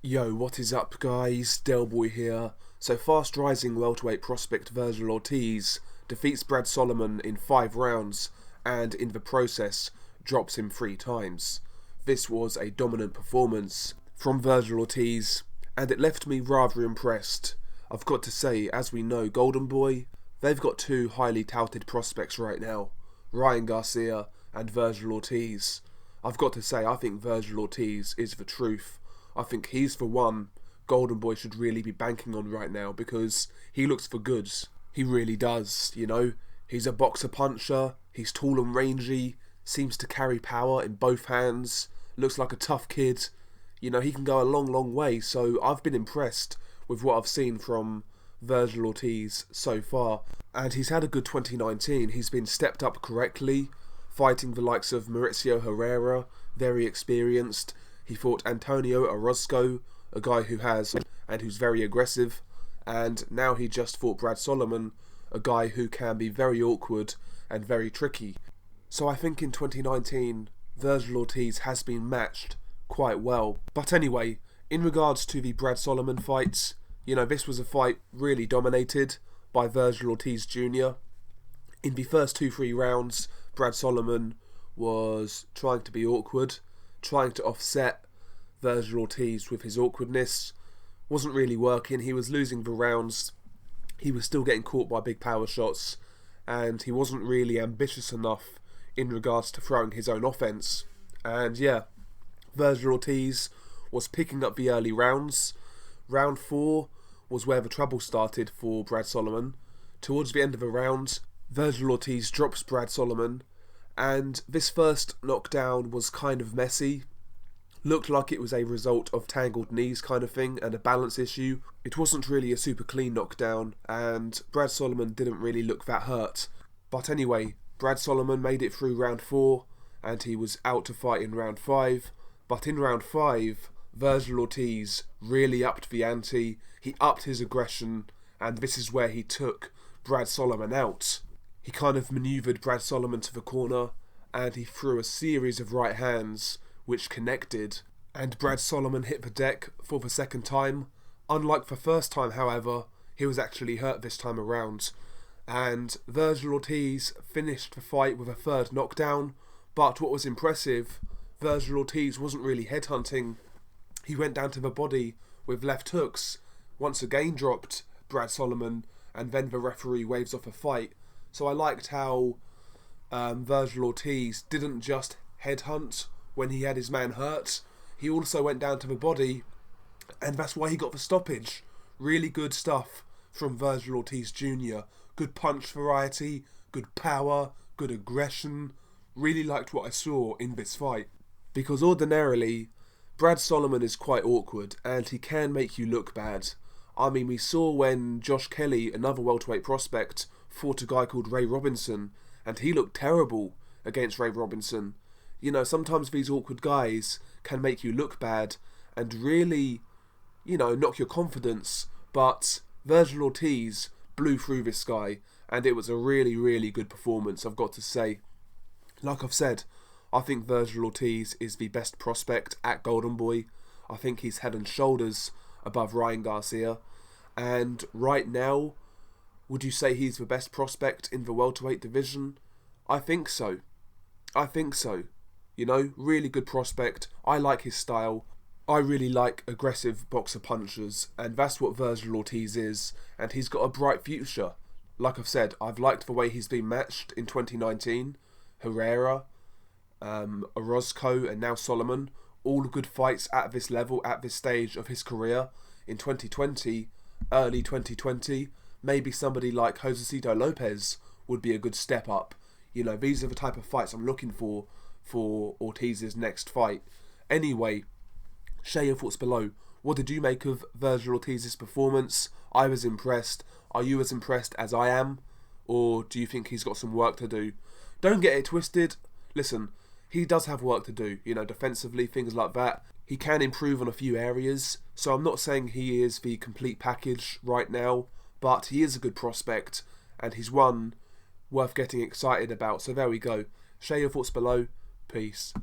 Yo, what is up guys, Delboy here. So fast rising welterweight prospect Vergil Ortiz defeats Brad Solomon in 5 rounds and in the process drops him 3 times. This was a dominant performance from Vergil Ortiz and it left me rather impressed. I've got to say, as we know, Golden Boy, they've got 2 highly touted prospects right now, Ryan Garcia and Vergil Ortiz. I've got to say, I think Vergil Ortiz is the truth. I think he's the one Golden Boy should really be banking on right now because he looks for goods. He really does, you know. He's a boxer puncher, he's tall and rangy, seems to carry power in both hands, looks like a tough kid. You know, he can go a long way, so I've been impressed with what I've seen from Vergil Ortiz so far. And he's had a good 2019, he's been stepped up correctly, fighting the likes of Mauricio Herrera, very experienced. He fought Antonio Orozco, a guy who has and who's very aggressive, and now he just fought Brad Solomon, a guy who can be very awkward and very tricky. So I think in 2019, Vergil Ortiz has been matched quite well. But anyway, in regards to the Brad Solomon fights, you know, this was a fight really dominated by Virgil Ortiz Jr. In the first 2-3 rounds, Brad Solomon was trying to be awkward, trying to offset Vergil Ortiz with his awkwardness. Wasn't really working. He was losing the rounds. He was still getting caught by big power shots, and he wasn't really ambitious enough in regards to throwing his own offense. And yeah, Vergil Ortiz was picking up the early rounds. Round 4 was where the trouble started for Brad Solomon. Towards the end of the round, Vergil Ortiz drops Brad Solomon, and this first knockdown was kind of messy. Looked like it was a result of tangled knees kind of thing and a balance issue. It wasn't really a super clean knockdown and Brad Solomon didn't really look that hurt. But anyway, Brad Solomon made it through round 4 and he was out to fight in round 5. But in round 5, Vergil Ortiz really upped the ante. He upped his aggression and this is where he took Brad Solomon out. He kind of manoeuvred Brad Solomon to the corner and he threw a series of right hands which connected, and Brad Solomon hit the deck for the second time. Unlike the first time, however, he was actually hurt this time around, and Vergil Ortiz finished the fight with a 3rd knockdown. But what was impressive, Vergil Ortiz wasn't really headhunting. He went down to the body with left hooks, once again dropped Brad Solomon, and then the referee waves off a fight. So I liked how Vergil Ortiz didn't just headhunt when he had his man hurt. He also went down to the body, and that's why he got the stoppage. Really good stuff from Vergil Ortiz Jr. Good punch variety, good power, good aggression. Really liked what I saw in this fight. Because ordinarily, Brad Solomon is quite awkward, and he can make you look bad. I mean, we saw when Josh Kelly, another welterweight prospect, fought a guy called Ray Robinson, and he looked terrible against Ray Robinson. You know, sometimes these awkward guys can make you look bad and really, you know, knock your confidence. But Vergil Ortiz blew through this guy and it was a really good performance, I've got to say. Like I've said, I think Vergil Ortiz is the best prospect at Golden Boy. I think he's head and shoulders above Ryan Garcia. And right now, would you say he's the best prospect in the welterweight division? I think so. You know, really good prospect. I like his style. I really like aggressive boxer punchers, and that's what Vergil Ortiz is, and he's got a bright future. Like I've said, I've liked the way he's been matched in 2019. Herrera, Orozco, and now Solomon. All good fights at this level, at this stage of his career. In 2020, early 2020, maybe somebody like Josecito Lopez would be a good step up. You know, these are the type of fights I'm looking for Ortiz's next fight. Anyway, share your thoughts below. What did you make of Vergil Ortiz's performance? I was impressed. Are you as impressed as I am? Or do you think he's got some work to do? Don't get it twisted. Listen, he does have work to do, you know, defensively, things like that. He can improve on a few areas, so I'm not saying he is the complete package right now, but he is a good prospect, and he's one worth getting excited about. So there we go. Share your thoughts below. Peace.